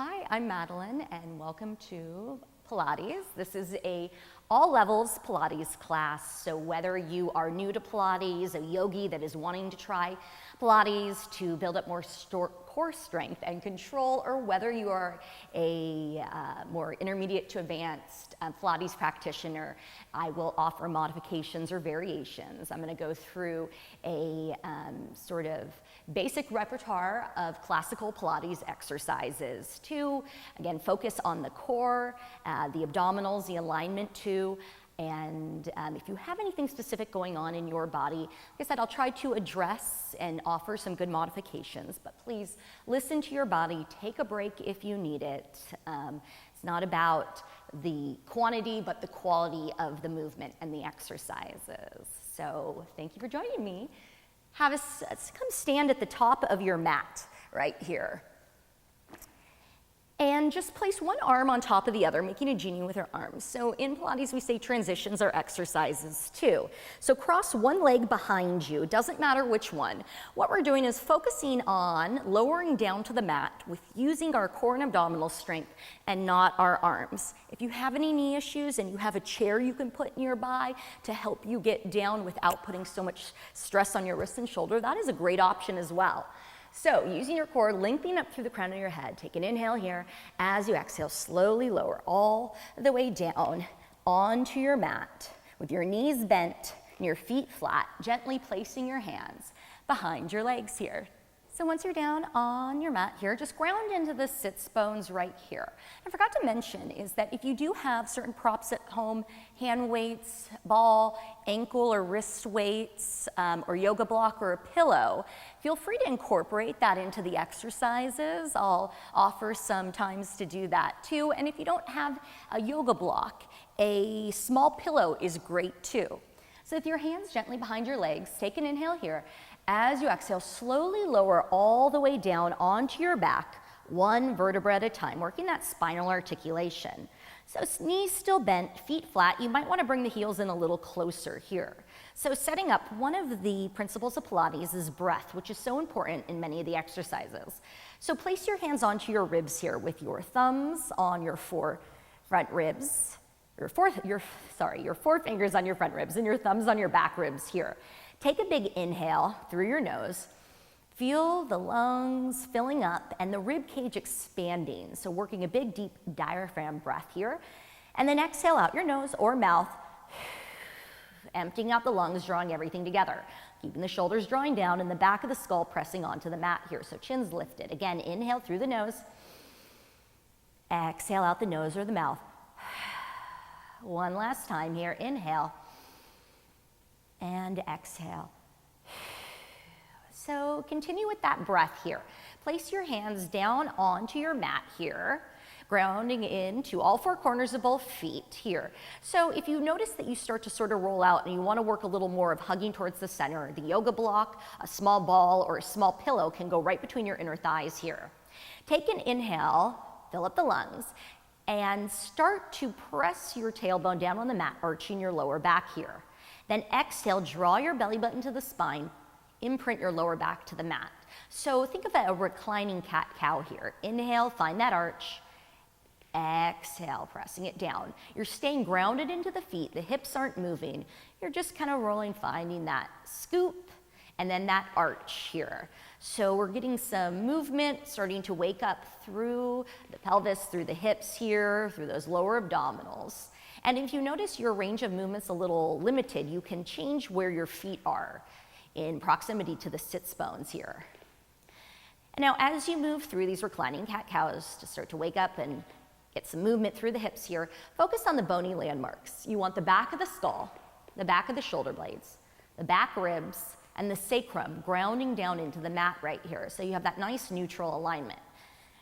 Hi, I'm Madeline and welcome to Pilates. This is a all levels Pilates class, so whether you are new to Pilates, a yogi that is wanting to try Pilates to build up more core strength and control, or whether you are a more intermediate to advanced Pilates practitioner, I will offer modifications or variations. I'm going to go through a sort of basic repertoire of classical Pilates exercises to, again, focus on the core, the abdominals, the alignment too, and if you have anything specific going on in your body, like I said, I'll try to address and offer some good modifications, but please listen to your body, take a break if you need it. It's not about the quantity, but the quality of the movement and the exercises. So thank you for joining me. Come stand at the top of your mat right here. And just place one arm on top of the other, making a genie with your arms. So in Pilates, we say transitions are exercises too. So cross one leg behind you, doesn't matter which one. What we're doing is focusing on lowering down to the mat with using our core and abdominal strength and not our arms. If you have any knee issues and you have a chair you can put nearby to help you get down without putting so much stress on your wrist and shoulder, that is a great option as well. So using your core, lengthening up through the crown of your head. Take an inhale here. As you exhale, slowly lower all the way down onto your mat with your knees bent and your feet flat, gently placing your hands behind your legs here. So once you're down on your mat here, just ground into the sits bones right here. I forgot to mention is that if you do have certain props at home, hand weights, ball, ankle or wrist weights, or yoga block or a pillow, feel free to incorporate that into the exercises. I'll offer some times to do that too. And if you don't have a yoga block, a small pillow is great too. So with your hands gently behind your legs, take an inhale here. As you exhale, slowly lower all the way down onto your back, one vertebra at a time, working that spinal articulation. So knees still bent, feet flat. You might want to bring the heels in a little closer here. So setting up, one of the principles of Pilates is breath, which is so important in many of the exercises. So place your hands onto your ribs here with your thumbs on your four front ribs, your four fingers on your front ribs and your thumbs on your back ribs here. Take a big inhale through your nose. Feel the lungs filling up and the rib cage expanding. So working a big, deep diaphragm breath here. And then exhale out your nose or mouth, emptying out the lungs, drawing everything together. Keeping the shoulders drawing down and the back of the skull pressing onto the mat here. So chin's lifted. Again, inhale through the nose. Exhale out the nose or the mouth. One last time here. Inhale. And exhale. So continue with that breath here. Place your hands down onto your mat here, grounding into all four corners of both feet here. So if you notice that you start to sort of roll out and you want to work a little more of hugging towards the center, the yoga block, a small ball, or a small pillow can go right between your inner thighs here. Take an inhale, fill up the lungs, and start to press your tailbone down on the mat, arching your lower back here. Then exhale, draw your belly button to the spine, imprint your lower back to the mat. So think of a reclining cat-cow here. Inhale, find that arch. Exhale, pressing it down. You're staying grounded into the feet. The hips aren't moving. You're just kind of rolling, finding that scoop, and then that arch here. So we're getting some movement, starting to wake up through the pelvis, through the hips here, through those lower abdominals. And if you notice your range of movement's a little limited, you can change where your feet are in proximity to the sits bones here. And now as you move through these reclining cat-cows to start to wake up and get some movement through the hips here, focus on the bony landmarks. You want the back of the skull, the back of the shoulder blades, the back ribs, and the sacrum grounding down into the mat right here. So you have that nice neutral alignment.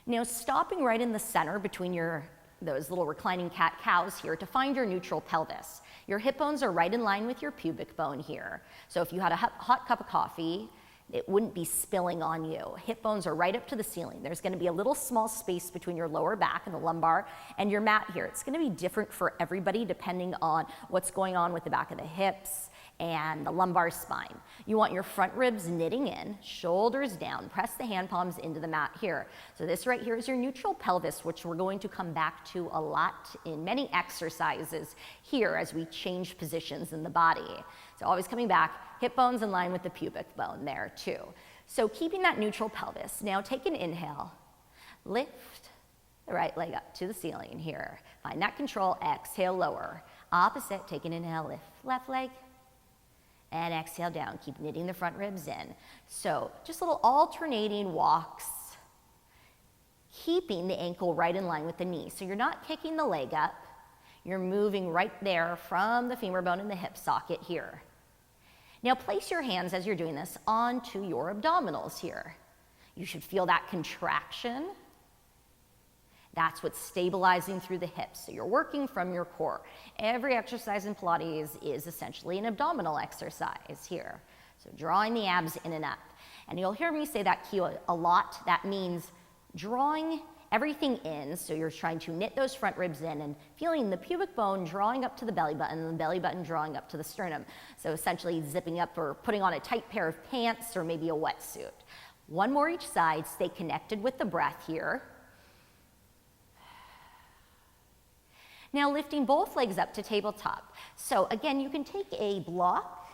Now stopping right in the center between those little reclining cat-cows here to find your neutral pelvis. Your hip bones are right in line with your pubic bone here. So if you had a hot cup of coffee, it wouldn't be spilling on you. Hip bones are right up to the ceiling. There's going to be a little small space between your lower back and the lumbar and your mat here. It's going to be different for everybody depending on what's going on with the back of the hips and the lumbar spine. You want your front ribs knitting in, shoulders down, press the hand palms into the mat here. So this right here is your neutral pelvis, which we're going to come back to a lot in many exercises here as we change positions in the body. So always coming back, hip bones in line with the pubic bone there too. So keeping that neutral pelvis. Now take an inhale, lift the right leg up to the ceiling here. Find that control, exhale, lower. Opposite, take an inhale, lift left leg, and exhale down. Keep knitting the front ribs in. So just little alternating walks, keeping the ankle right in line with the knee. So you're not kicking the leg up, you're moving right there from the femur bone and the hip socket here. Now place your hands as you're doing this onto your abdominals here. You should feel that contraction. That's what's stabilizing through the hips. So you're working from your core. Every exercise in Pilates is essentially an abdominal exercise here. So drawing the abs in and up. And you'll hear me say that key a lot. That means drawing everything in. So you're trying to knit those front ribs in and feeling the pubic bone drawing up to the belly button and the belly button drawing up to the sternum. So essentially zipping up or putting on a tight pair of pants or maybe a wetsuit. One more each side. Stay connected with the breath here. Now lifting both legs up to tabletop. So again, you can take a block,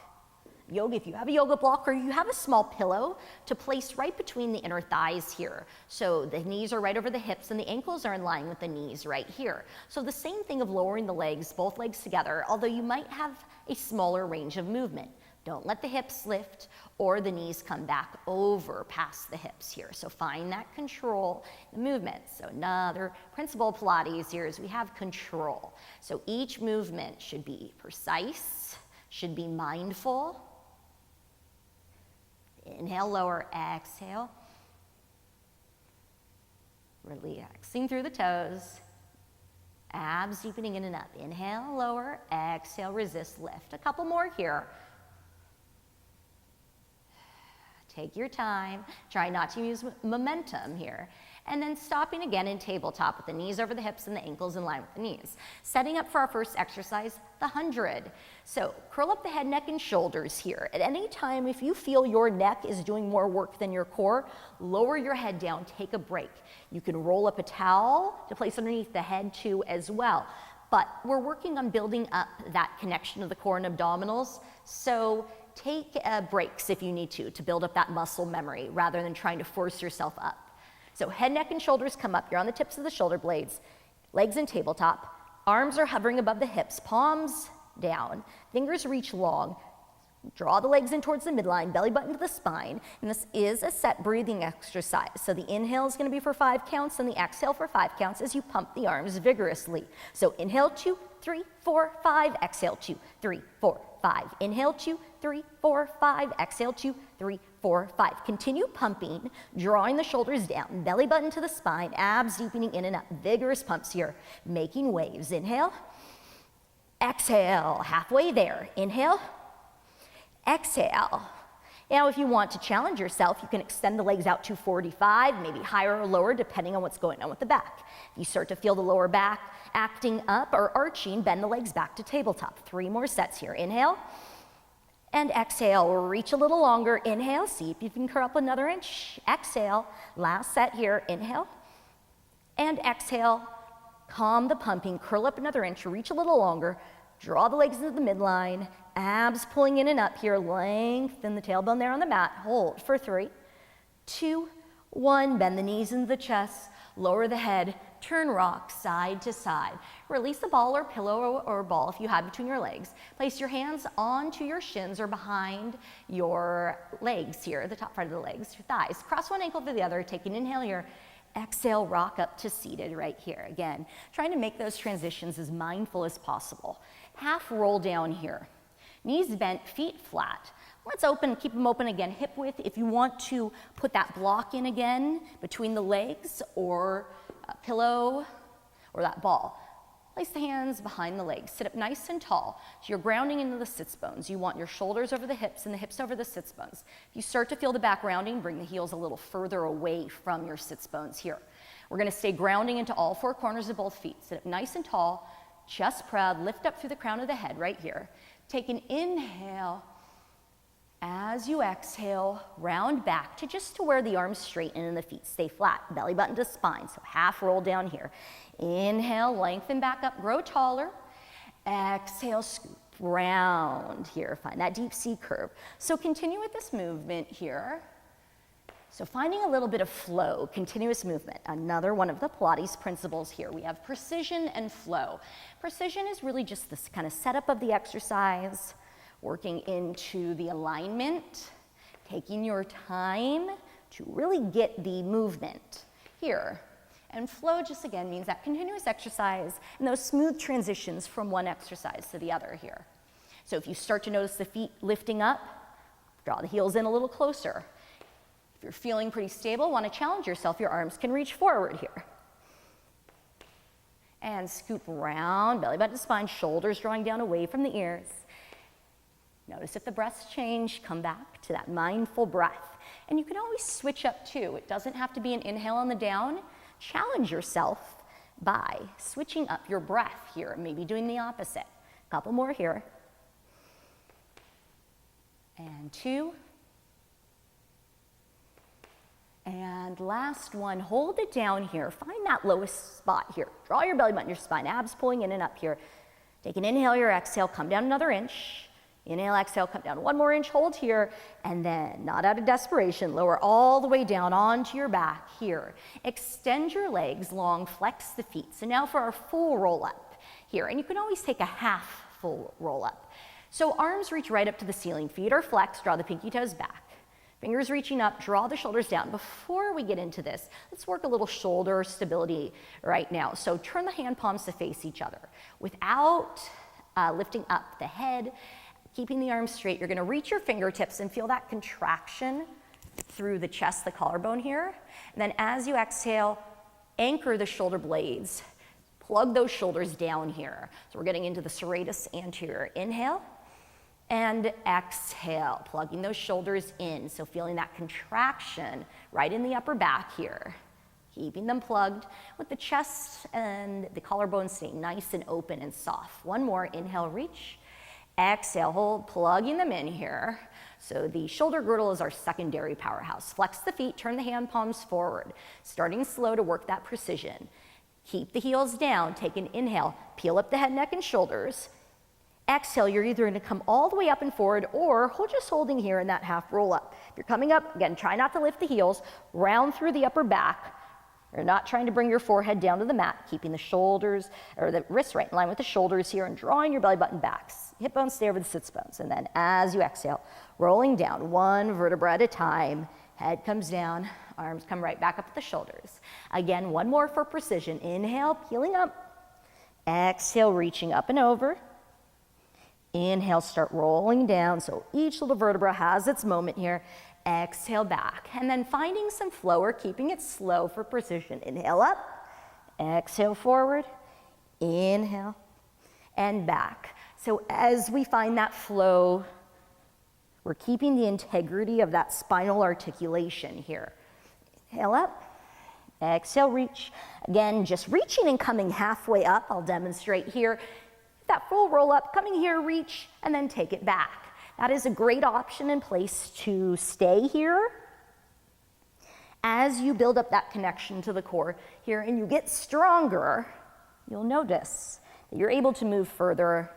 yoga, if you have a yoga block, or you have a small pillow to place right between the inner thighs here. So the knees are right over the hips and the ankles are in line with the knees right here. So the same thing of lowering the legs, both legs together, although you might have a smaller range of movement. Don't let the hips lift or the knees come back over past the hips here. So find that control in the movement. So another principle of Pilates here is we have control. So each movement should be precise, should be mindful. Inhale, lower, exhale. Relaxing through the toes. Abs deepening in and up. Inhale, lower, exhale, resist, lift. A couple more here. Take your time, try not to use momentum here. And then stopping again in tabletop with the knees over the hips and the ankles in line with the knees. Setting up for our first exercise, the 100. So curl up the head, neck, and shoulders here. At any time, if you feel your neck is doing more work than your core, lower your head down, take a break. You can roll up a towel to place underneath the head too as well. But we're working on building up that connection to the core and abdominals. So take breaks if you need to build up that muscle memory rather than trying to force yourself up. So head, neck, and shoulders come up. You're on the tips of the shoulder blades, legs in tabletop. Arms are hovering above the hips, palms down, fingers reach long. Draw the legs in towards the midline, belly button to the spine. And this is a set breathing exercise. So the inhale is going to be for 5 counts and the exhale for 5 counts as you pump the arms vigorously. So inhale 2, 3, 4, 5, exhale 2, 3, 4, 5. Inhale 2, 3, 4, 5, exhale 2, 3, 4, 5. Continue pumping, drawing the shoulders down, belly button to the spine, abs deepening in and up. Vigorous pumps here, making waves. Inhale, exhale, halfway there. Inhale, exhale. Now, if you want to challenge yourself, you can extend the legs out to 45, maybe higher or lower, depending on what's going on with the back. If you start to feel the lower back acting up or arching, bend the legs back to tabletop. 3 more sets here. Inhale and exhale. Reach a little longer. Inhale, see if you can curl up another inch. Exhale. Last set here. Inhale and exhale. Calm the pumping. Curl up another inch. Reach a little longer. Draw the legs into the midline. Abs pulling in and up here. Lengthen the tailbone there on the mat. Hold for 3, 2, 1. Bend the knees into the chest. Lower the head. Turn rock side to side. Release the ball or pillow or ball if you have between your legs. Place your hands onto your shins or behind your legs here, the top part of the legs, your thighs. Cross one ankle to the other. Take an inhale here. Exhale, rock up to seated right here. Again, trying to make those transitions as mindful as possible. Half roll down here. Knees bent, feet flat. Let's open, keep them open again, hip width. If you want to put that block in again between the legs or a pillow or that ball, place the hands behind the legs. Sit up nice and tall. So you're grounding into the sits bones. You want your shoulders over the hips and the hips over the sits bones. If you start to feel the back rounding, bring the heels a little further away from your sits bones here. We're going to stay grounding into all 4 corners of both feet. Sit up nice and tall, chest proud, lift up through the crown of the head right here. Take an inhale. As you exhale, round back to just to where the arms straighten and the feet stay flat. Belly button to spine, so half roll down here. Inhale, lengthen back up, grow taller. Exhale, scoop round here. Find that deep C curve. So continue with this movement here. So finding a little bit of flow, continuous movement. Another one of the Pilates principles here. We have precision and flow. Precision is really just this kind of setup of the exercise, working into the alignment, taking your time to really get the movement here. And flow just again means that continuous exercise and those smooth transitions from one exercise to the other here. So if you start to notice the feet lifting up, draw the heels in a little closer. If you're feeling pretty stable, want to challenge yourself, your arms can reach forward here. And scoop around, belly button to spine, shoulders drawing down away from the ears. Notice if the breaths change, come back to that mindful breath. And you can always switch up too. It doesn't have to be an inhale on the down. Challenge yourself by switching up your breath here, maybe doing the opposite. A couple more here. And 2. And last one, hold it down here. Find that lowest spot here. Draw your belly button, your spine, abs pulling in and up here. Take an inhale, your exhale, come down another inch. Inhale, exhale, come down 1 more inch, hold here, and then, not out of desperation, lower all the way down onto your back here. Extend your legs long, flex the feet. So now for our full roll up here, and you can always take a half full roll up. So arms reach right up to the ceiling, feet are flexed, draw the pinky toes back. Fingers reaching up, draw the shoulders down. Before we get into this, let's work a little shoulder stability right now. So turn the hand palms to face each other. Without lifting up the head, keeping the arms straight, you're gonna reach your fingertips and feel that contraction through the chest, the collarbone here. And then as you exhale, anchor the shoulder blades. Plug those shoulders down here. So we're getting into the serratus anterior. Inhale and exhale, plugging those shoulders in. So feeling that contraction right in the upper back here. Keeping them plugged with the chest and the collarbone staying nice and open and soft. One more, inhale, reach. Exhale, hold, plugging them in here. So the shoulder girdle is our secondary powerhouse. Flex the feet, turn the hand palms forward. Starting slow to work that precision. Keep the heels down, take an inhale, peel up the head, neck, and shoulders. Exhale, you're either gonna come all the way up and forward or just holding here in that half roll up. If you're coming up, again, try not to lift the heels, round through the upper back. You're not trying to bring your forehead down to the mat, keeping the shoulders, or the wrists right in line with the shoulders here and drawing your belly button back. Hip bones stay over the sits bones. And then as you exhale, rolling down one vertebra at a time, head comes down, arms come right back up at the shoulders. Again, one more for precision. Inhale, peeling up. Exhale, reaching up and over. Inhale, start rolling down. So each little vertebra has its moment here. Exhale back, and then finding some flow or keeping it slow for precision. Inhale up, exhale forward, inhale, and back. So as we find that flow, we're keeping the integrity of that spinal articulation here. Inhale up, exhale, reach. Again, just reaching and coming halfway up. I'll demonstrate here. That full roll up, coming here, reach, and then take it back. That is a great option in place to stay here as you build up that connection to the core here and you get stronger. You'll notice that you're able to move further,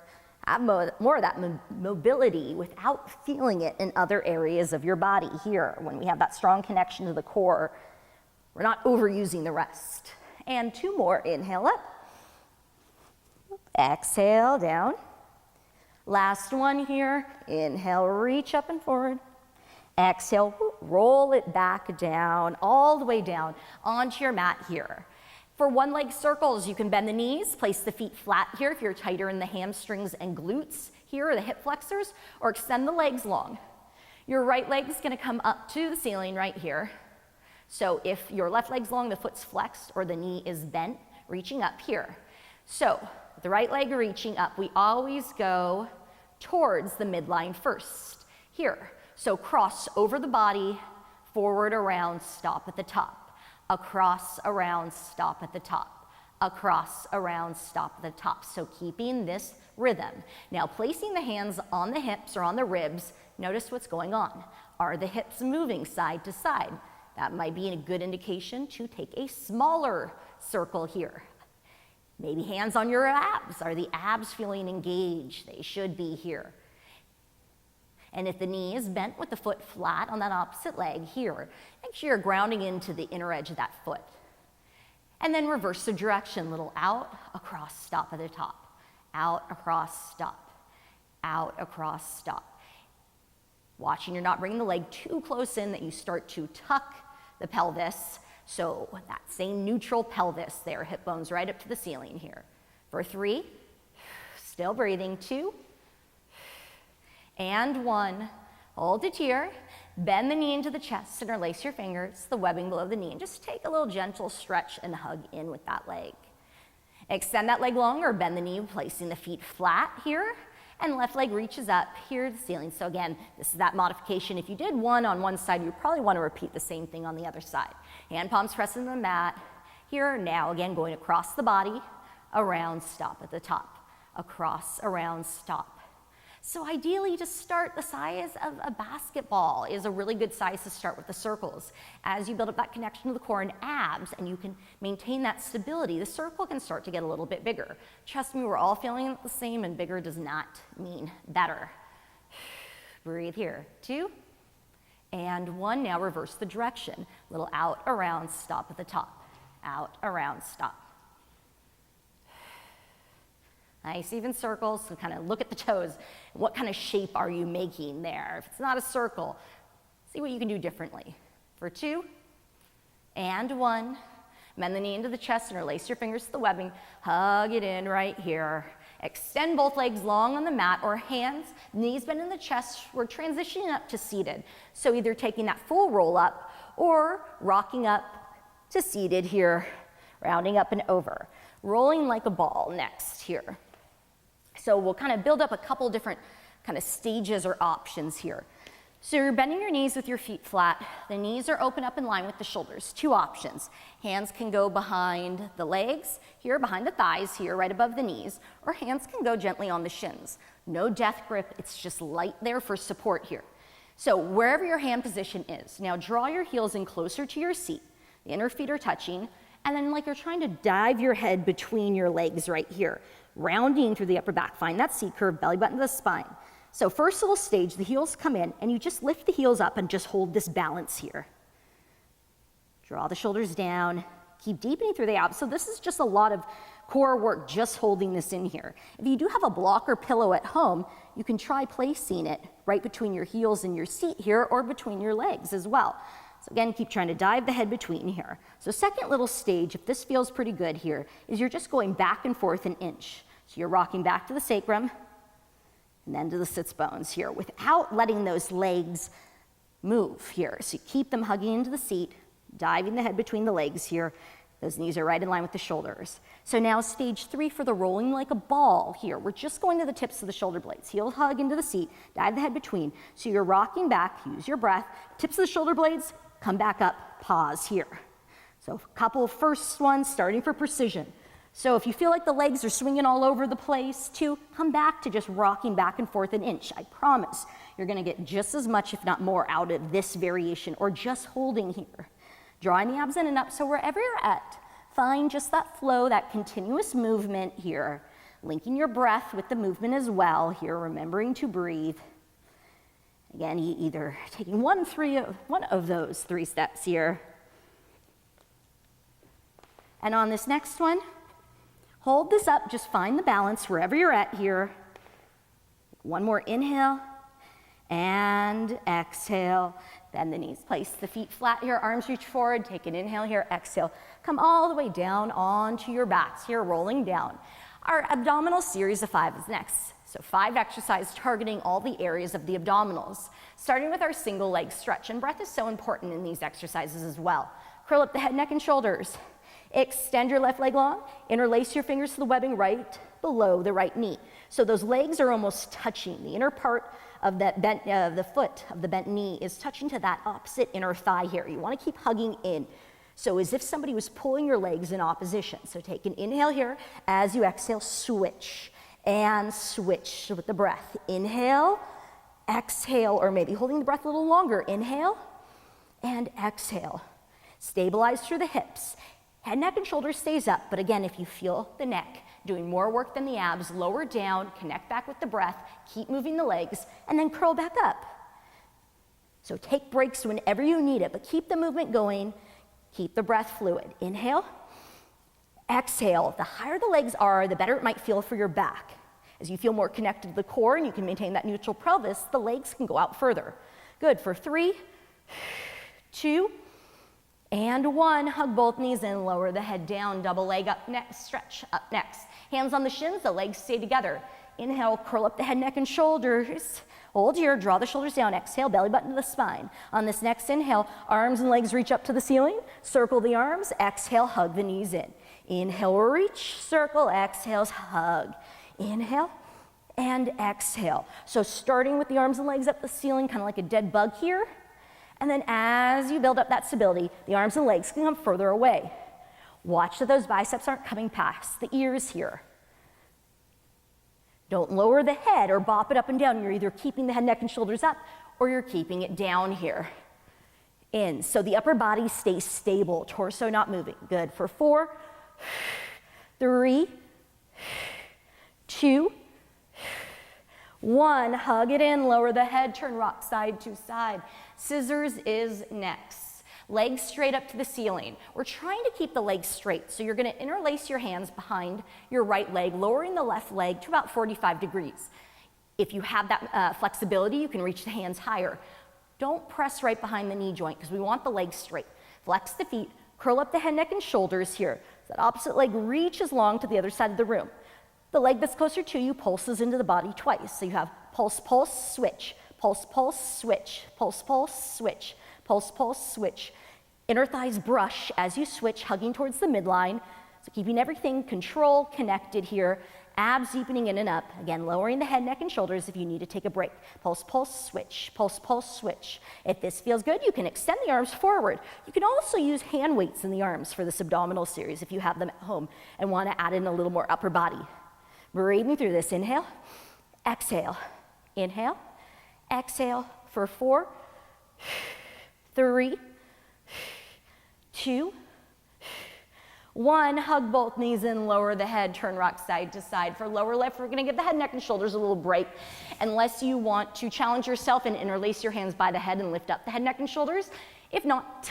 have more of that mobility without feeling it in other areas of your body here. When we have that strong connection to the core, we're not overusing the rest. And 2 more, inhale up, exhale down. Last one here, inhale, reach up and forward. Exhale, roll it back down, all the way down onto your mat here. For one leg circles, you can bend the knees, place the feet flat here if you're tighter in the hamstrings and glutes here, or the hip flexors, or extend the legs long. Your right leg is gonna come up to the ceiling right here. So if your left leg's long, the foot's flexed, or the knee is bent, reaching up here. So the right leg reaching up, we always go towards the midline first here. So cross over the body, forward, around, stop at the top. Across, around, stop at the top. across, around, stop at the top. So keeping this rhythm. Now placing the hands on the hips or on the ribs, notice what's going on. Are the hips moving side to side? That might be a good indication to take a smaller circle here. Maybe hands on your abs. Are the abs feeling engaged? They should be here. And if the knee is bent with the foot flat on that opposite leg here, make sure you're grounding into the inner edge of that foot. And then reverse the direction, little out, across, stop at the top. Out, across, stop. Out, across, stop. Watching you're not bringing the leg too close in that you start to tuck the pelvis. So that same neutral pelvis there, hip bones right up to the ceiling here. For 3, still breathing, 2, and 1. Hold it here. Bend the knee into the chest, interlace your fingers, the webbing below the knee, and just take a little gentle stretch and hug in with that leg. Extend that leg longer, bend the knee, placing the feet flat here, and left leg reaches up here to the ceiling. So again, this is that modification. If you did one on one side, you probably want to repeat the same thing on the other side. Hand palms pressing the mat. Here, now again, going across the body, around, stop at the top. Across, around, stop. So ideally, to start the size of a basketball is a really good size to start with the circles. As you build up that connection to the core and abs, and you can maintain that stability, the circle can start to get a little bit bigger. Trust me, we're all feeling it the same, and bigger does not mean better. Breathe here, 2, and 1. Now reverse the direction. Little out, around, stop at the top. Out, around, stop. Nice even circles, so kind of look at the toes. What kind of shape are you making there? If it's not a circle, see what you can do differently. For 2, and 1. Bend the knee into the chest, interlace your fingers to the webbing. Hug it in right here. Extend both legs long on the mat or hands, knees bend in the chest. We're transitioning up to seated. So either taking that full roll up or rocking up to seated here, rounding up and over. Rolling like a ball next here. So we'll kind of build up a couple different kind of stages or options here. So you're bending your knees with your feet flat. The knees are open up in line with the shoulders. 2 options. Hands can go behind the legs, here behind the thighs, here right above the knees, or hands can go gently on the shins. No death grip, it's just light there for support here. So wherever your hand position is, now draw your heels in closer to your seat. The inner feet are touching, and then like you're trying to dive your head between your legs right here, rounding through the upper back. Find that C curve, belly button to the spine. So first little stage, the heels come in, and you just lift the heels up and just hold this balance here. Draw the shoulders down, keep deepening through the abs. So this is just a lot of core work, just holding this in here. If you do have a block or pillow at home, you can try placing it right between your heels and your seat here, or between your legs as well. So again, keep trying to dive the head between here. So second little stage, if this feels pretty good here, is you're just going back and forth an inch. So you're rocking back to the sacrum, and then to the sits bones here, without letting those legs move here. So you keep them hugging into the seat, diving the head between the legs here. Those knees are right in line with the shoulders. So now stage 3 for the rolling like a ball here. We're just going to the tips of the shoulder blades. Heel hug into the seat, dive the head between. So you're rocking back, use your breath. Tips of the shoulder blades, come back up, pause here. So a couple first ones, starting for precision. So if you feel like the legs are swinging all over the place, 2, come back to just rocking back and forth an inch. I promise you're gonna get just as much, if not more, out of this variation, or just holding here. Drawing the abs in and up, so wherever you're at, find just that flow, that continuous movement here, linking your breath with the movement as well here, remembering to breathe. Again, either taking one of those 3 steps here. And on this next one, hold this up, just find the balance wherever you're at here. One more inhale and exhale. Bend the knees, place the feet flat here, arms reach forward, take an inhale here, exhale. Come all the way down onto your backs here, rolling down. Our abdominal series of 5 is next. So 5 exercises targeting all the areas of the abdominals, starting with our single leg stretch. And breath is so important in these exercises as well. Curl up the head, neck, and shoulders. Extend your left leg long, interlace your fingers to the webbing right below the right knee. So those legs are almost touching. The inner part of that bent, the foot of the bent knee is touching to that opposite inner thigh here. You want to keep hugging in. So as if somebody was pulling your legs in opposition. So take an inhale here. As you exhale, switch and switch with the breath. Inhale, exhale, or maybe holding the breath a little longer. Inhale and exhale. Stabilize through the hips. Head, neck, and shoulders stays up, but again, if you feel the neck doing more work than the abs, lower down, connect back with the breath, keep moving the legs, and then curl back up. So take breaks whenever you need it, but keep the movement going, keep the breath fluid. Inhale, exhale. The higher the legs are, the better it might feel for your back. As you feel more connected to the core and you can maintain that neutral pelvis, the legs can go out further. Good, for 3, 2, and 1. Hug both knees in, lower the head down, double leg up next, stretch up next. Hands on the shins, the legs stay together. Inhale, curl up the head, neck, and shoulders. Hold here, draw the shoulders down. Exhale, belly button to the spine. On this next inhale, arms and legs reach up to the ceiling. Circle the arms. Exhale, hug the knees in. Inhale, reach, circle. Exhale, hug. Inhale and exhale. So starting with the arms and legs up the ceiling, kind of like a dead bug here. And then as you build up that stability, the arms and legs can come further away. Watch that those biceps aren't coming past the ears here. Don't lower the head or bop it up and down. You're either keeping the head, neck, and shoulders up, or you're keeping it down here. In. So the upper body stays stable, torso not moving. Good. For 4, 3, 2, 1. Hug it in, lower the head, turn rock side to side. Scissors is next. Legs straight up to the ceiling. We're trying to keep the legs straight, so you're going to interlace your hands behind your right leg, lowering the left leg to about 45 degrees. If you have that flexibility, you can reach the hands higher. Don't press right behind the knee joint because we want the legs straight. Flex the feet, curl up the head, neck, and shoulders here. So that opposite leg reaches long to the other side of the room. The leg that's closer to you pulses into the body twice. So you have pulse, pulse, switch, pulse, pulse, switch, pulse, pulse, switch, pulse, pulse, switch. Inner thighs brush as you switch, hugging towards the midline. So keeping everything controlled, connected here. Abs deepening in and up. Again, lowering the head, neck, and shoulders if you need to take a break. Pulse, pulse, switch, pulse, pulse, switch. If this feels good, you can extend the arms forward. You can also use hand weights in the arms for this abdominal series if you have them at home and want to add in a little more upper body. Breathing through this. Inhale, exhale, inhale, exhale for 4, 3, 2, 1. Hug both knees in, lower the head, turn rock side to side. For lower left, we're going to give the head, neck, and shoulders a little break. Unless you want to challenge yourself and interlace your hands by the head and lift up the head, neck, and shoulders. If not,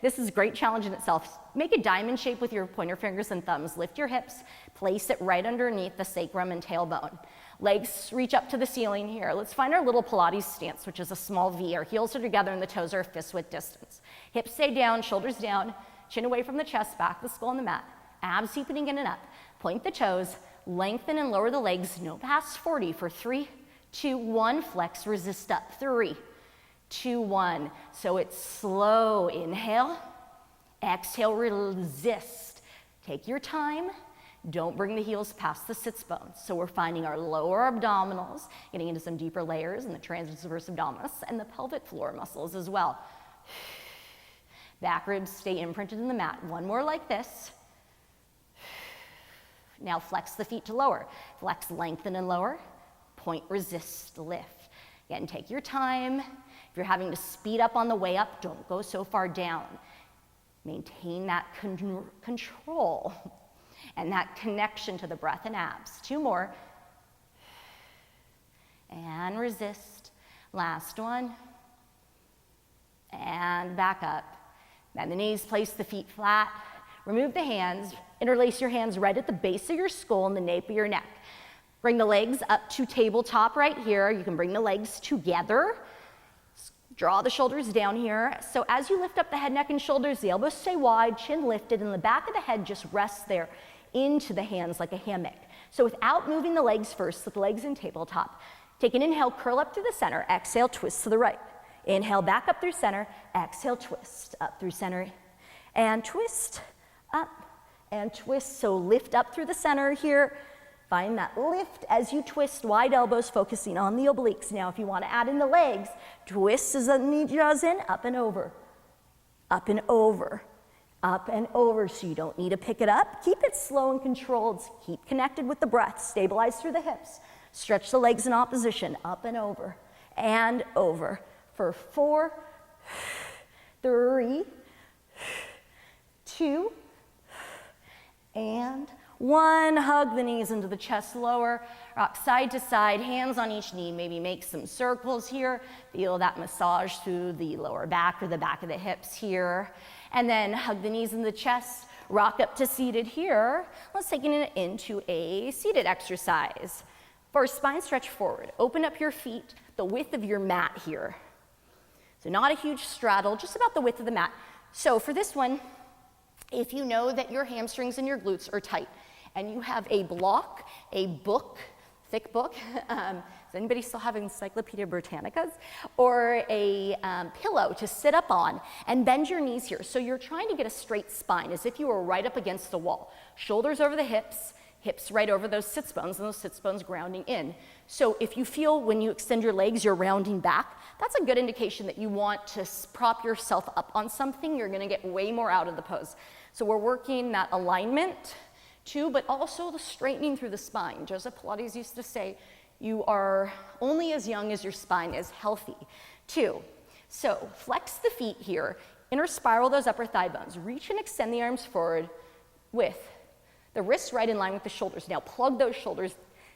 this is a great challenge in itself. Make a diamond shape with your pointer fingers and thumbs. Lift your hips, place it right underneath the sacrum and tailbone. Legs reach up to the ceiling here. Let's find our little Pilates stance, which is a small V. Our heels are together and the toes are fist-width distance. Hips stay down, shoulders down, chin away from the chest, back the skull on the mat. Abs deepening in and up. Point the toes, lengthen and lower the legs, no past 40 for 3, 2, 1. Flex, resist up. 3, 2, 1. So it's slow. Inhale, exhale, resist. Take your time. Don't bring the heels past the sits bones. So we're finding our lower abdominals, getting into some deeper layers in the transverse abdominis and the pelvic floor muscles as well. Back ribs stay imprinted in the mat. One more like this. Now flex the feet to lower. Flex, lengthen, and lower. Point, resist, lift. Again, take your time. If you're having to speed up on the way up, don't go so far down. Maintain that control and that connection to the breath and abs. 2 more. And resist. Last one. And back up. Bend the knees, place the feet flat. Remove the hands. Interlace your hands right at the base of your skull and the nape of your neck. Bring the legs up to tabletop right here. You can bring the legs together. Draw the shoulders down here. So as you lift up the head, neck, and shoulders, the elbows stay wide, chin lifted, and the back of the head just rests there into the hands like a hammock. So without moving the legs first, with the legs in tabletop, take an inhale, curl up through the center. Exhale, twist to the right. Inhale, back up through center. Exhale, twist up through center. And twist, up, and twist. So lift up through the center here. Find that lift as you twist, wide elbows focusing on the obliques. Now, if you want to add in the legs, twist as the knee draws in, up and over, Up and over, so you don't need to pick it up. Keep it slow and controlled. Keep connected with the breath. Stabilize through the hips. Stretch the legs in opposition. Up and over for 4, 3, 2, and 1. Hug the knees into the chest, lower, rock side to side, hands on each knee. Maybe make some circles here. Feel that massage through the lower back or the back of the hips here. And then hug the knees in the chest, rock up to seated here. Let's take it into a seated exercise. For a spine stretch forward, open up your feet the width of your mat here. So not a huge straddle, just about the width of the mat. So for this one, if you know that your hamstrings and your glutes are tight and you have a block, a book, thick book, does anybody still have Encyclopedia Britannicas? Or a pillow to sit up on and bend your knees here. So you're trying to get a straight spine as if you were right up against the wall. Shoulders over the hips, hips right over those sits bones, and those sits bones grounding in. So if you feel when you extend your legs, you're rounding back, that's a good indication that you want to prop yourself up on something. You're gonna get way more out of the pose. So we're working that alignment too, but also the straightening through the spine. Joseph Pilates used to say, you are only as young as your spine is healthy too. So flex the feet here, inner spiral those upper thigh bones, reach and extend the arms forward with the wrists right in line with the shoulders. Now plug those shoulders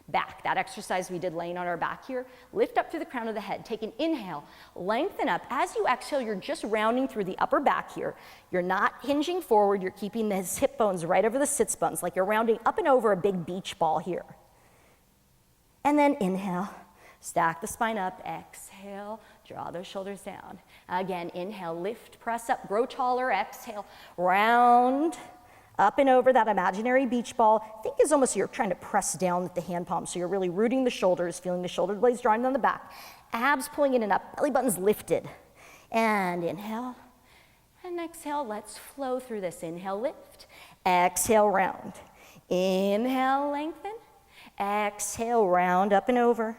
back. That exercise we did laying on our back here. Lift up through the crown of the head. Take an inhale, lengthen up. As you exhale, you're just rounding through the upper back here. You're not hinging forward. You're keeping the hip bones right over the sits bones, like you're rounding up and over a big beach ball here. And then inhale, stack the spine up. Exhale, draw those shoulders down. Again, inhale, lift, press up, grow taller. Exhale, round up and over that imaginary beach ball. Think is almost you're trying to press down with the hand palm. So you're really rooting the shoulders, feeling the shoulder blades drawing on the back. Abs pulling in and up, belly button's lifted. And inhale, and exhale. Let's flow through this. Inhale, lift. Exhale, round. Inhale, lengthen. Exhale, round up and over.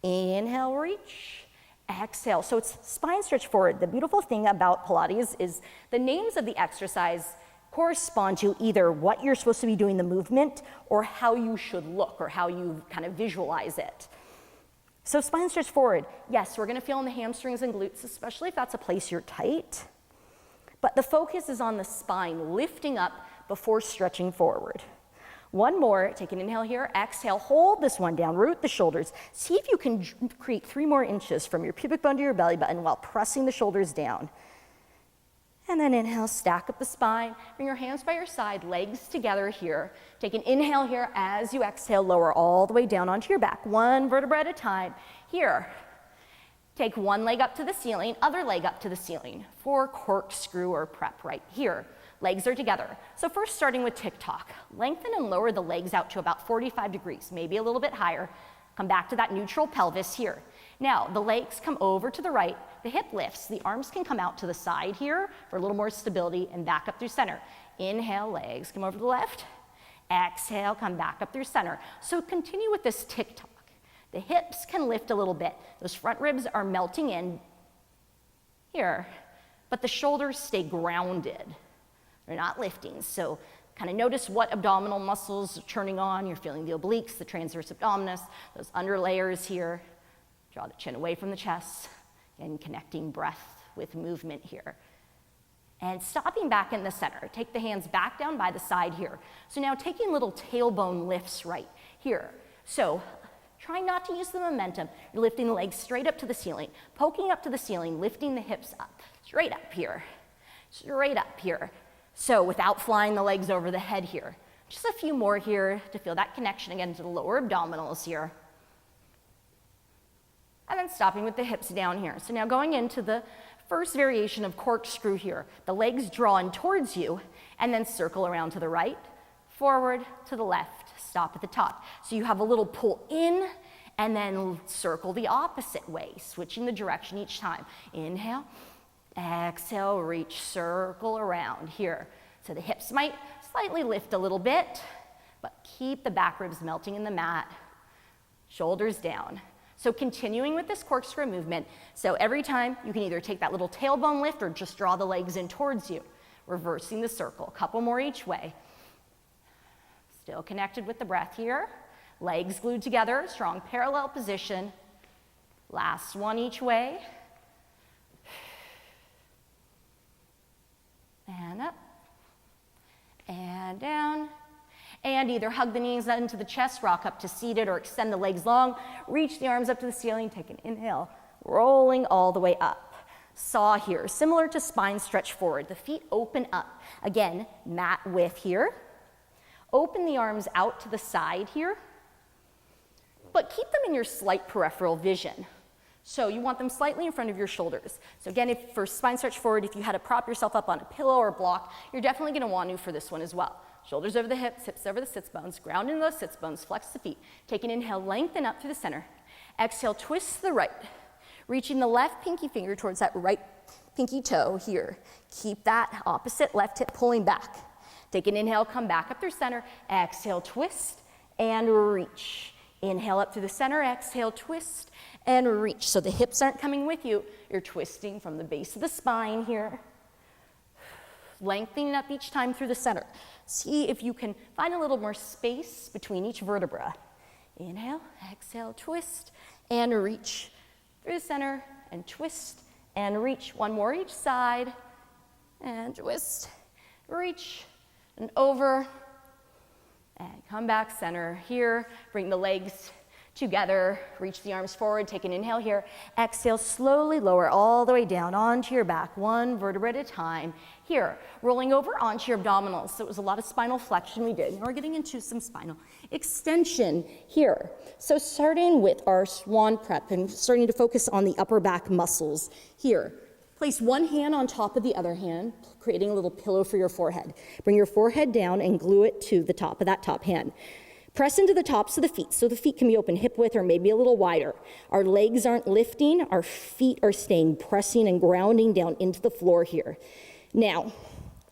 Inhale, reach. Exhale. So it's spine stretch forward. The beautiful thing about Pilates is the names of the exercise correspond to either what you're supposed to be doing the movement or how you should look or how you kind of visualize it. So spine stretch forward. Yes, we're gonna feel in the hamstrings and glutes, especially if that's a place you're tight. But the focus is on the spine, lifting up before stretching forward. One more, take an inhale here, exhale, hold this one down, root the shoulders. See if you can create 3 more inches from your pubic bone to your belly button while pressing the shoulders down. And then inhale, stack up the spine, bring your hands by your side, legs together here. Take an inhale here. As you exhale, lower all the way down onto your back, 1 vertebra at a time. Here, take one leg up to the ceiling, other leg up to the ceiling for corkscrew or prep right here. Legs are together. So first starting with tick-tock, lengthen and lower the legs out to about 45 degrees, maybe a little bit higher. Come back to that neutral pelvis here. Now, the legs come over to the right, the hip lifts, the arms can come out to the side here for a little more stability and back up through center. Inhale, legs come over to the left. Exhale, come back up through center. So continue with this tick-tock. The hips can lift a little bit. Those front ribs are melting in here, but the shoulders stay grounded. They're not lifting. So kind of notice what abdominal muscles are turning on. You're feeling the obliques, the transverse abdominis, those under layers here. Draw the chin away from the chest and connecting breath with movement here. And stopping back in the center. Take the hands back down by the side here. So now taking little tailbone lifts right here. So try not to use the momentum. You're lifting the legs straight up to the ceiling, poking up to the ceiling, lifting the hips up, straight up here, straight up here. So without flying the legs over the head here. Just a few more here to feel that connection again to the lower abdominals here. And then stopping with the hips down here. So now going into the first variation of corkscrew here. The legs drawn towards you and then circle around to the right, forward, to the left, stop at the top. So you have a little pull in and then circle the opposite way, switching the direction each time. Inhale, exhale, reach, circle around here. So the hips might slightly lift a little bit, but keep the back ribs melting in the mat, shoulders down. So continuing with this corkscrew movement, so every time you can either take that little tailbone lift or just draw the legs in towards you. reversing the circle. A couple more each way. Still connected with the breath here. Legs glued together, strong parallel position. Last one each way. And up, and down. And either hug the knees into the chest, rock up to seated, or extend the legs long. Reach the arms up to the ceiling, take an inhale, rolling all the way up. Saw here, similar to spine stretch forward. The feet open up. Again, mat width here. Open the arms out to the side here, but keep them in your slight peripheral vision. So you want them slightly in front of your shoulders. So again, if for spine stretch forward, if you had to prop yourself up on a pillow or block, you're definitely going to want to for this one as well. Shoulders over the hips, hips over the sits bones, ground into those sits bones, flex the feet. Take an inhale, lengthen up through the center. Exhale, twist to the right. Reaching the left pinky finger towards that right pinky toe here. Keep that opposite left hip pulling back. Take an inhale, come back up through center. Exhale, twist and reach. Inhale up through the center, exhale, twist and reach. So the hips aren't coming with you. You're twisting from the base of the spine here. Lengthening up each time through the center. See if you can find a little more space between each vertebra. Inhale, exhale, twist and reach. Through the center and twist and reach. One more each side and twist, reach and over. And come back center here, bring the legs together, reach the arms forward, take an inhale here. Exhale, slowly lower all the way down onto your back, one vertebra at a time. Here, rolling over onto your abdominals. So it was a lot of spinal flexion we did. Now we're getting into some spinal extension here. So starting with our swan prep and starting to focus on the upper back muscles here. Place one hand on top of the other hand, creating a little pillow for your forehead. Bring your forehead down and glue it to the top of that top hand. Press into the tops of the feet, so the feet can be open hip width or maybe a little wider. Our legs aren't lifting, our feet are staying, pressing and grounding down into the floor here. Now,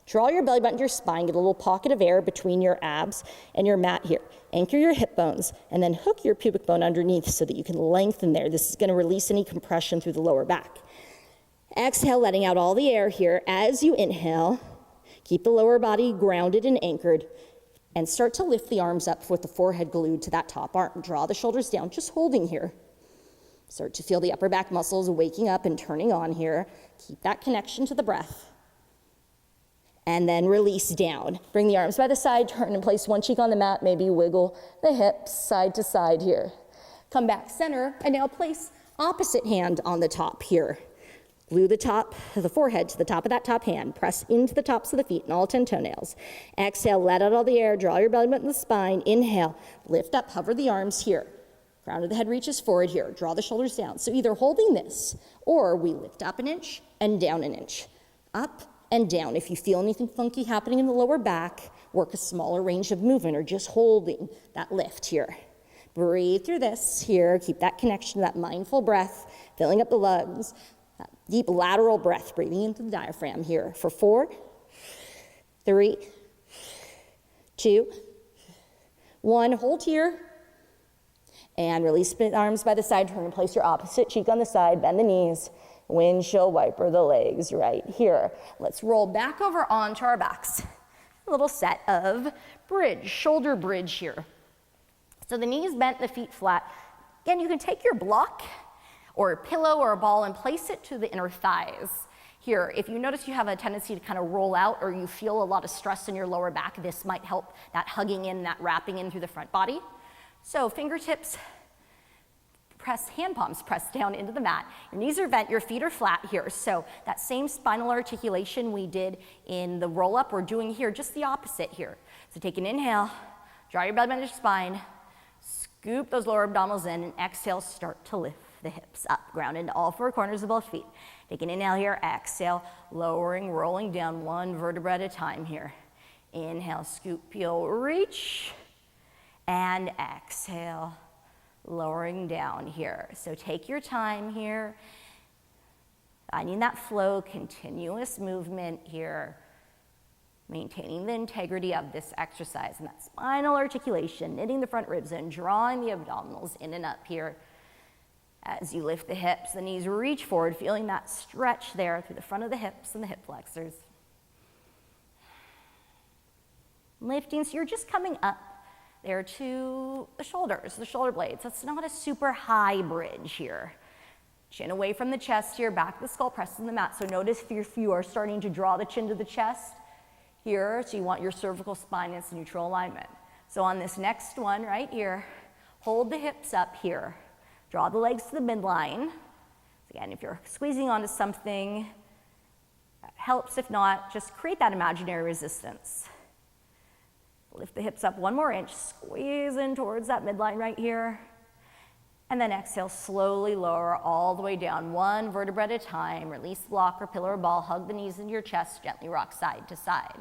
draw your belly button to your spine, get a little pocket of air between your abs and your mat here. Anchor your hip bones, and then hook your pubic bone underneath so that you can lengthen there. This is gonna release any compression through the lower back. Exhale, letting out all the air here. As you inhale, keep the lower body grounded and anchored, and start to lift the arms up with the forehead glued to that top arm. Draw the shoulders down, just holding here. Start to feel the upper back muscles waking up and turning on here. Keep that connection to the breath. And then release down. Bring the arms by the side, turn and place one cheek on the mat, maybe wiggle the hips side to side here. Come back center, and now place opposite hand on the top here. Glue the top of the forehead to the top of that top hand. Press into the tops of the feet and all 10 toenails. Exhale, let out all the air. Draw your belly button to the spine. Inhale, lift up, hover the arms here. Crown of the head reaches forward here. Draw the shoulders down. So either holding this, or we lift up an inch and down an inch. Up and down. If you feel anything funky happening in the lower back, work a smaller range of movement or just holding that lift here. Breathe through this here. Keep that connection, that mindful breath, filling up the lungs. Deep lateral breath, breathing into the diaphragm here for 4, 3, 2, 1. Hold here. And release the arms by the side. Turn and place your opposite cheek on the side. Bend the knees. Windshield wiper the legs right here. Let's roll back over onto our backs. A little set of bridge, shoulder bridge here. So the knees bent, the feet flat. Again, you can take your block or a pillow or a ball and place it to the inner thighs. Here, if you notice you have a tendency to kind of roll out or you feel a lot of stress in your lower back, this might help that hugging in, that wrapping in through the front body. So fingertips, hand palms press down into the mat. Your knees are bent, your feet are flat here. So that same spinal articulation we did in the roll up, we're doing here, just the opposite here. So take an inhale, draw your belly button to your spine, scoop those lower abdominals in, and exhale, start to lift the hips up, ground into all 4 corners of both feet. Take an inhale here, exhale, lowering, rolling down one vertebra at a time here. Inhale, scoop, peel, reach, and exhale, lowering down here. So take your time here, finding that flow, continuous movement here, maintaining the integrity of this exercise and that spinal articulation, knitting the front ribs in, drawing the abdominals in and up here. As you lift the hips, the knees reach forward, feeling that stretch there through the front of the hips and the hip flexors. lifting, so you're just coming up there to the shoulders, the shoulder blades. That's not a super high bridge here. Chin away from the chest here, back to the skull, pressing the mat. So notice if you are starting to draw the chin to the chest here, so you want your cervical spine in neutral alignment. So on this next one right here, hold the hips up here. Draw the legs to the midline. Again, if you're squeezing onto something, that helps. If not, just create that imaginary resistance. Lift the hips up one more inch, squeeze in towards that midline right here. And then exhale, slowly lower all the way down, one vertebra at a time. Release the block or pillow or ball, hug the knees into your chest, gently rock side to side.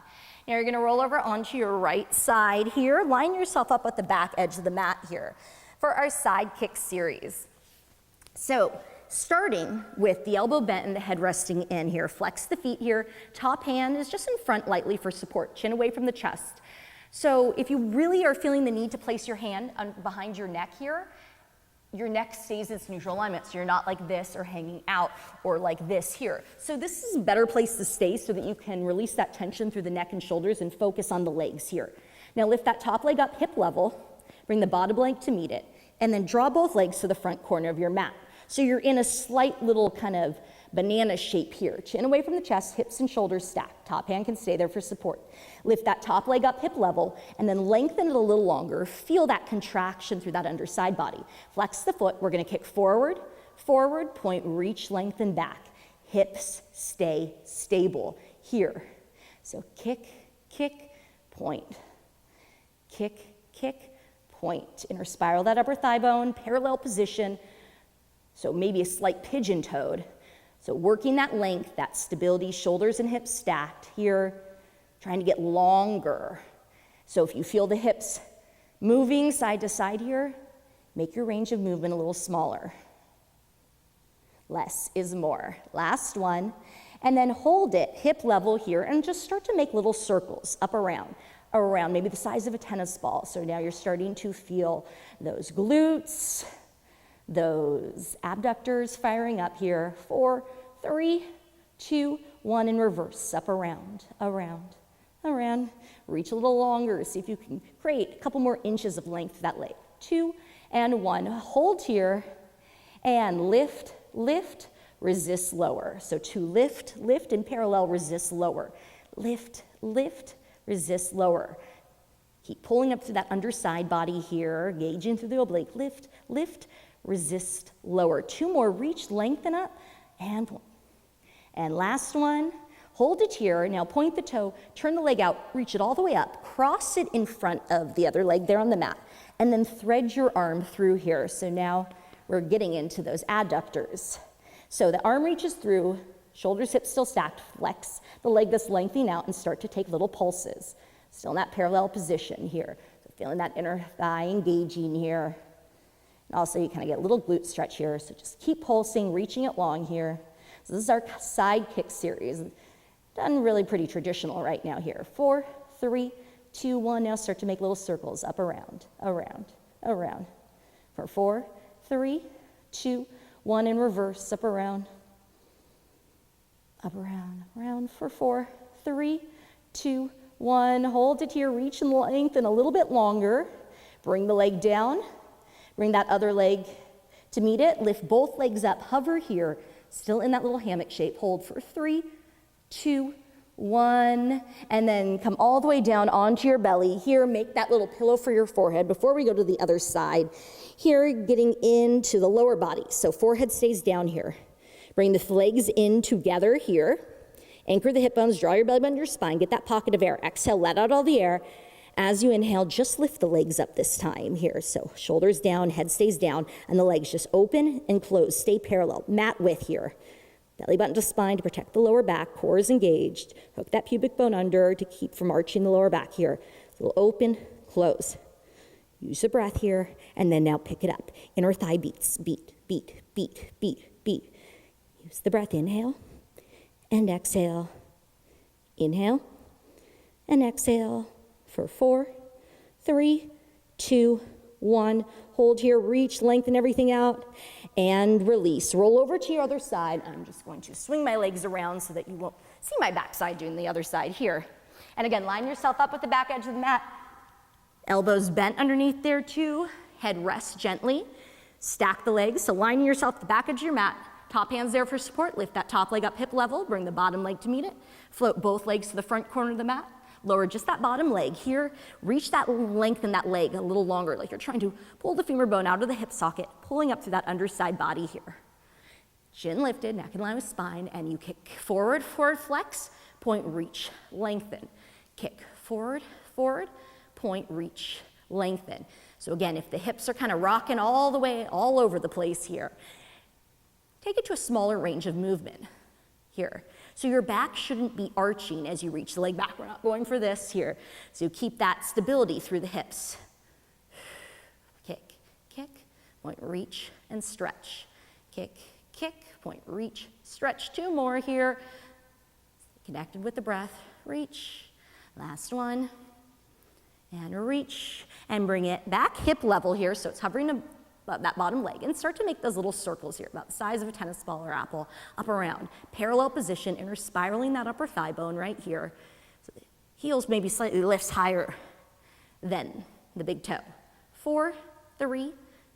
Now you're gonna roll over onto your right side here. Line yourself up at the back edge of the mat here for our side kick series. So starting with the elbow bent and the head resting in here. Flex the feet here. Top hand is just in front lightly for support, chin away from the chest. So if you really are feeling the need to place your hand behind your neck here, your neck stays in its neutral alignment, so you're not like this or hanging out or like this here. So this is a better place to stay so that you can release that tension through the neck and shoulders and focus on the legs here. Now lift that top leg up hip level, bring the bottom leg to meet it, and then draw both legs to the front corner of your mat. So you're in a slight little kind of banana shape here. Chin away from the chest, hips and shoulders stacked. Top hand can stay there for support. Lift that top leg up hip level and then lengthen it a little longer. Feel that contraction through that underside body. Flex the foot. We're going to kick forward, forward, point, reach, lengthen back. Hips stay stable here. So kick, kick, point. Kick, kick, point. Inner spiral that upper thigh bone, parallel position. So maybe a slight pigeon-toed. So working that length, that stability, shoulders and hips stacked here, trying to get longer. So if you feel the hips moving side to side here, make your range of movement a little smaller. Less is more. Last one. And then hold it hip level here and just start to make little circles up around, maybe the size of a tennis ball. So now you're starting to feel those glutes, those abductors firing up here. 4, 3, 2, 1, and reverse. Up around, around, around. Reach a little longer. See if you can create a couple more inches of length to that leg. 2 and 1. Hold here and lift, lift, resist lower. So 2, lift, lift, and parallel, resist lower. Lift, lift, resist lower. Keep pulling up through that underside body here, gauging through the oblique. Lift, lift, resist lower. 2 more, reach, lengthen up, and 1. And last one, hold it here. Now point the toe, turn the leg out, reach it all the way up, cross it in front of the other leg there on the mat, and then thread your arm through here. So now we're getting into those adductors. So the arm reaches through, shoulders, hips still stacked, flex the leg that's lengthening out and start to take little pulses. Still in that parallel position here. So feeling that inner thigh engaging here. And also you kind of get a little glute stretch here, so just keep pulsing, reaching it long here. So this is our side kick series. Done really pretty traditional right now here. 4, 3, 2, 1. Now start to make little circles up around, around, around. For 4, 3, 2, 1, and reverse, up around, around. For 4, 3, 2, 1. Hold it here, reach and lengthen a little bit longer. Bring the leg down. Bring that other leg to meet it. Lift both legs up. Hover here. Still in that little hammock shape. Hold for 3, 2, 1. And then come all the way down onto your belly. Here, make that little pillow for your forehead before we go to the other side. Here, getting into the lower body. So forehead stays down here. Bring the legs in together here. Anchor the hip bones. Draw your belly button to your spine. Get that pocket of air. Exhale, let out all the air. As you inhale, just lift the legs up this time here. So shoulders down, head stays down, and the legs just open and close. Stay parallel, mat width here. Belly button to spine to protect the lower back. Core is engaged. Hook that pubic bone under to keep from arching the lower back here. A little open, close. Use the breath here, and then now pick it up. Inner thigh beats, beat, beat, beat, beat, beat. Use the breath, inhale and exhale. Inhale and exhale. For 4, 3, 2, 1. Hold here, reach, lengthen everything out, and release. Roll over to your other side. I'm just going to swing my legs around so that you won't see my backside doing the other side here. And again, line yourself up with the back edge of the mat. Elbows bent underneath there too. Head rests gently. Stack the legs, so lining yourself at the back edge of your mat. Top hand's there for support. Lift that top leg up hip level. Bring the bottom leg to meet it. Float both legs to the front corner of the mat. Lower just that bottom leg here. Reach that length in that leg a little longer, like you're trying to pull the femur bone out of the hip socket, pulling up through that underside body here. Chin lifted, neck in line with spine, and you kick forward, forward flex, point, reach, lengthen. Kick forward, forward, point, reach, lengthen. So again, if the hips are kind of rocking all the way, all over the place here, take it to a smaller range of movement here. So your back shouldn't be arching as you reach the leg back. We're not going for this here. So you keep that stability through the hips. Kick, kick, point, reach, and stretch. Kick, kick, point, reach, stretch. 2 more here. Connected with the breath. Reach. Last one. And reach. And bring it back hip level here, so it's hovering above that bottom leg, and start to make those little circles here, about the size of a tennis ball or apple, up around. Parallel position, inner spiraling that upper thigh bone right here. So the heels maybe slightly lifts higher than the big toe. 4, 3,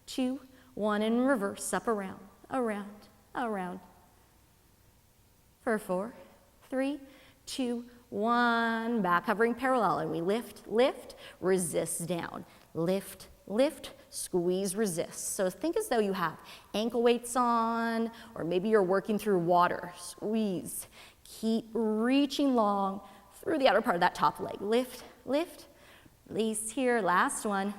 2, 1, and reverse, up around, around, around. For 4, 3, 2, 1, back hovering parallel, and we lift, lift, resist down. Lift, lift, squeeze, resist. So think as though you have ankle weights on, or maybe you're working through water. Squeeze. Keep reaching long through the outer part of that top leg. Lift, lift, release here. Last one.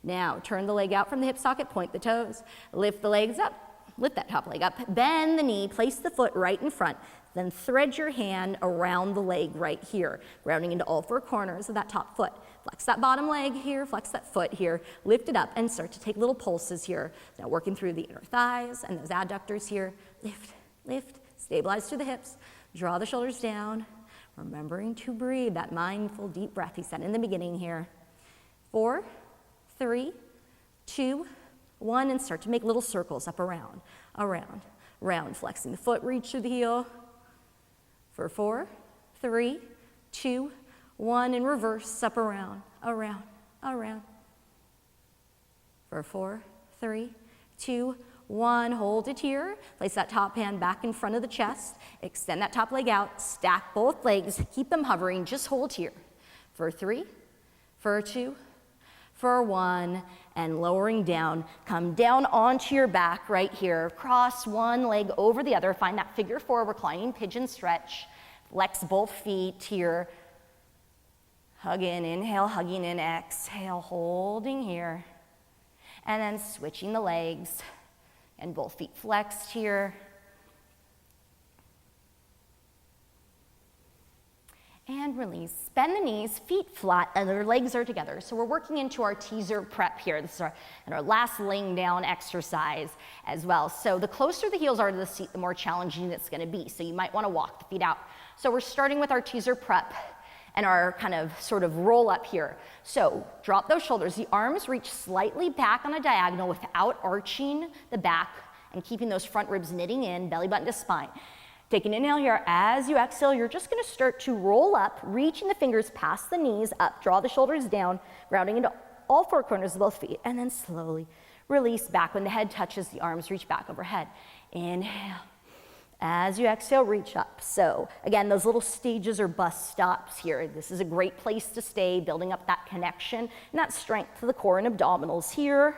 Now turn the leg out from the hip socket, point the toes, lift the legs up. Lift that top leg up, bend the knee, place the foot right in front, then thread your hand around the leg right here, grounding into all 4 corners of that top foot. Flex that bottom leg here, flex that foot here, lift it up, and start to take little pulses here. Now working through the inner thighs and those adductors here. Lift, lift, stabilize through the hips, draw the shoulders down, remembering to breathe, that mindful deep breath you said in the beginning here. 4, 3, 2, 1, and start to make little circles up around, around, around, flexing the foot, reach through the heel. For 4, 3, 2, 1, and reverse, up around, around, around. For 4, 3, 2, 1, hold it here. Place that top hand back in front of the chest. Extend that top leg out, stack both legs, keep them hovering, just hold here. For 3, for 2, for 1, and lowering down. Come down onto your back right here. Cross one leg over the other. Find that figure 4 reclining pigeon stretch. Flex both feet here. Hug in, inhale, hugging in, exhale, holding here. And then switching the legs. And both feet flexed here. And release. Bend the knees, feet flat, and their legs are together. So we're working into our teaser prep here. This is our last laying down exercise as well. So the closer the heels are to the seat, the more challenging it's going to be. So you might want to walk the feet out. So we're starting with our teaser prep and our kind of sort of roll up here. So drop those shoulders. The arms reach slightly back on a diagonal without arching the back and keeping those front ribs knitting in, belly button to spine. Take an inhale here. As you exhale, you're just going to start to roll up, reaching the fingers past the knees up. Draw the shoulders down, grounding into all 4 corners of both feet, and then slowly release back. When the head touches, the arms reach back overhead. Inhale. As you exhale, reach up. So again, those little stages or bus stops here. This is a great place to stay, building up that connection and that strength to the core and abdominals here.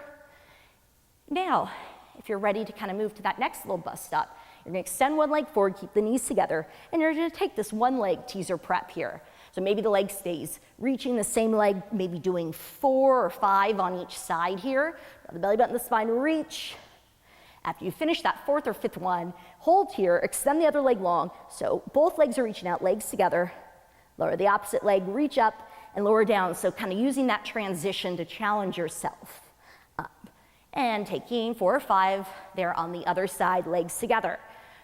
Now, if you're ready to kind of move to that next little bus stop, you're going to extend one leg forward, keep the knees together, and you're going to take this one leg teaser prep here. So maybe the leg stays reaching the same leg, maybe doing 4 or 5 on each side here. Draw the belly button, the spine, reach. After you finish that 4th or 5th one, hold here, extend the other leg long. So both legs are reaching out, legs together. Lower the opposite leg, reach up and lower down. So kind of using that transition to challenge yourself up. And taking 4 or 5 there on the other side, legs together.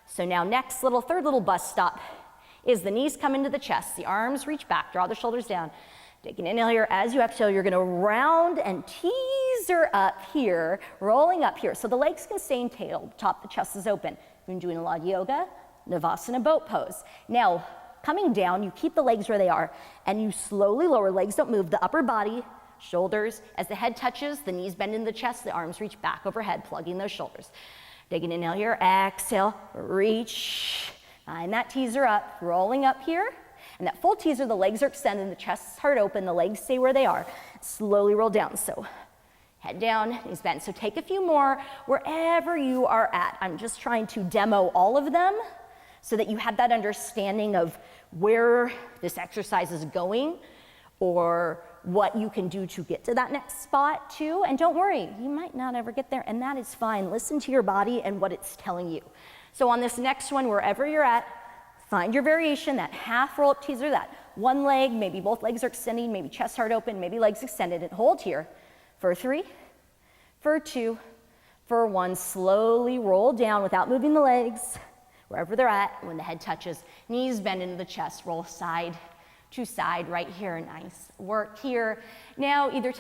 So now next third little bus stop is the knees come into the chest, the arms reach back, draw the shoulders down. Take an inhale here. As you exhale, you're going to round and teaser up here, rolling up here. So the legs can stay in tail, top, the chest is open. You've been doing a lot of yoga, Navasana boat pose. Now, Coming down, you keep the legs where they are, and you slowly lower, legs don't move, the upper body, shoulders, as the head touches, the knees bend in the chest, the arms reach back overhead, plugging those shoulders. Take an inhale here, exhale, reach, line that teaser up, rolling up here, and that full teaser, the legs are extended, the chest is hard open, the legs stay where they are. Slowly roll down, so head down, knees bent. So take a few more wherever you are at. I'm just trying to demo all of them so that you have that understanding of where this exercise is going or what you can do to get to that next spot too. And don't worry, you might not ever get there, and that is fine. Listen to your body and what it's telling you. So on this next one, wherever you're at, find your variation, that half roll up teaser, that one leg, maybe both legs are extending, maybe chest hard open, maybe legs extended, and hold here for 3, for 2, for 1. Slowly roll down without moving the legs, wherever they're at. When the head touches, knees bend into the chest, roll side to side right here. Nice work here. Now either, or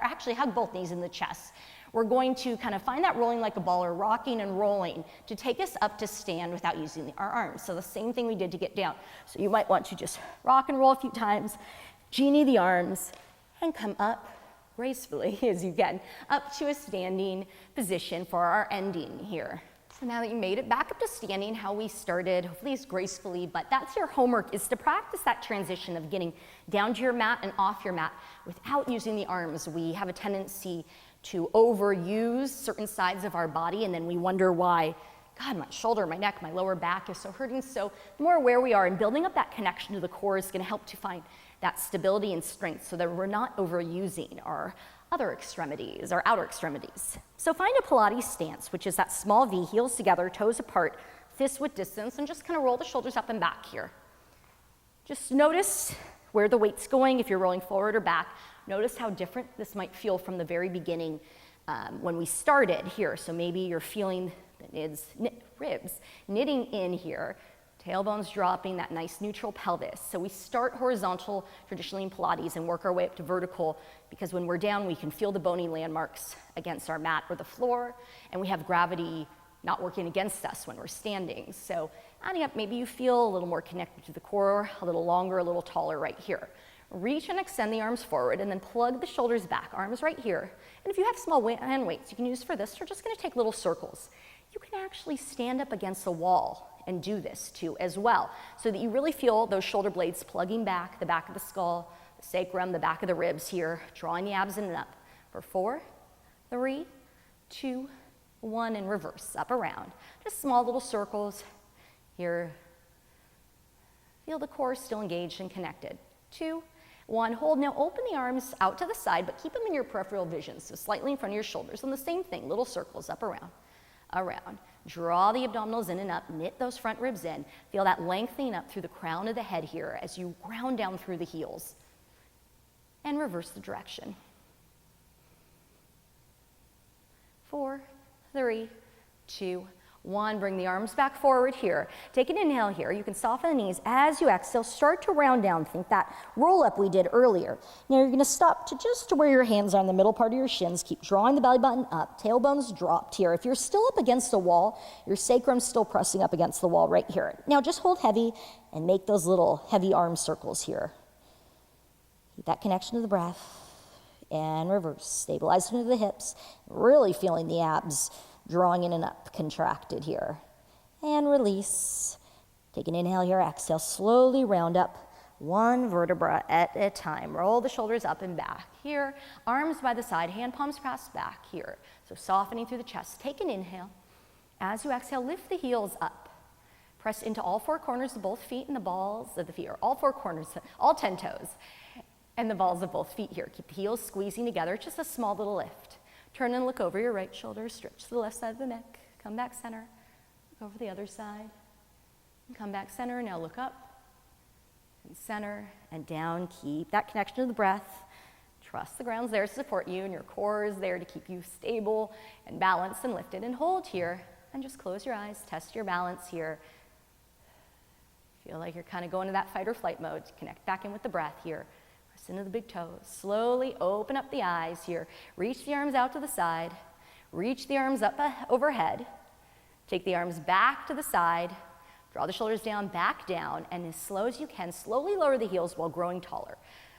actually hug both knees in the chest. We're going to kind of find that rolling like a ball, or rocking and rolling, to take us up to stand without using our arms. So the same thing we did to get down. So you might want to just rock and roll a few times, genie the arms, and come up gracefully as you can, up to a standing position for our ending here. So now that you made it back up to standing, how we started, hopefully it's gracefully, but that's your homework, is to practice that transition of getting down to your mat and off your mat without using the arms. We have a tendency to overuse certain sides of our body, and then we wonder why, God, my shoulder, my neck, my lower back is so hurting. So the more aware we are, and building up that connection to the core is going to help to find that stability and strength so that we're not overusing our other extremities, our outer extremities. So find a Pilates stance, which is that small V, heels together, toes apart, fists width distance, and just kind of roll the shoulders up and back here. Just notice where the weight's going, if you're rolling forward or back. Notice how different this might feel from the very beginning when we started here. So maybe you're feeling the ribs knitting in here, tailbones dropping, that nice neutral pelvis. So we start horizontal traditionally in Pilates and work our way up to vertical, because when we're down, we can feel the bony landmarks against our mat or the floor, and we have gravity not working against us when we're standing. So adding up, maybe you feel a little more connected to the core, a little longer, a little taller right here. Reach and extend the arms forward, and then plug the shoulders back, arms right here. And if you have small hand weights you can use for this, we're just gonna take little circles. You can actually stand up against the wall and do this too as well, so that you really feel those shoulder blades plugging back, the back of the skull, the sacrum, the back of the ribs here, drawing the abs in and up for 4, 3, 2, 1, and reverse, up around. Just small little circles here. Feel the core still engaged and connected. 2, 1, hold. Now open the arms out to the side, but keep them in your peripheral vision, so slightly in front of your shoulders. And the same thing, little circles up around, around. Draw the abdominals in and up, knit those front ribs in. Feel that lengthening up through the crown of the head here as you ground down through the heels. And reverse the direction. 4, 3, 2, 1. Bring the arms back forward here. Take an inhale here. You can soften the knees. As you exhale, start to round down. Think that roll up we did earlier. Now you're going to stop to just to where your hands are on the middle part of your shins. Keep drawing the belly button up. Tailbone's dropped here. If you're still up against the wall, your sacrum's still pressing up against the wall right here. Now just hold heavy and make those little heavy arm circles here. Keep that connection to the breath. And reverse. Stabilize into the hips. Really feeling the abs drawing in and up, contracted here. And release. Take an inhale here, exhale, slowly round up, one vertebra at a time. Roll the shoulders up and back here. Arms by the side, hand palms pressed back here. So softening through the chest. Take an inhale. As you exhale, lift the heels up. Press into all 4 corners of both feet and the balls of the feet, or all 4 corners, all 10 toes, and the balls of both feet here. Keep the heels squeezing together, just a small little lift. Turn and look over your right shoulder, stretch to the left side of the neck, come back center, look over the other side, and come back center. Now look up, and center, and down. Keep that connection to the breath. Trust the ground's there to support you, and your core is there to keep you stable and balanced and lifted. And hold here, and just close your eyes, test your balance here. Feel like you're kind of going to that fight or flight mode. Connect back in with the breath here. Press into the big toes. Slowly open up the eyes here. Reach the arms out to the side. Reach the arms up overhead. Take the arms back to the side. Draw the shoulders down, back down, and as slow as you can, slowly lower the heels while growing taller.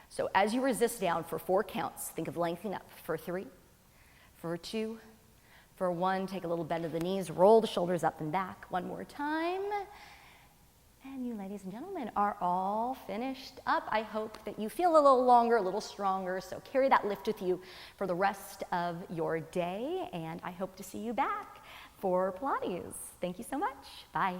So as you resist down for 4 counts, think of lengthening up for 3, for 2, for 1, take a little bend of the knees, roll the shoulders up and back. One more time. And you, ladies and gentlemen, are all finished up. I hope that you feel a little longer, a little stronger, so carry that lift with you for the rest of your day, and I hope to see you back for Pilates. Thank you so much. Bye.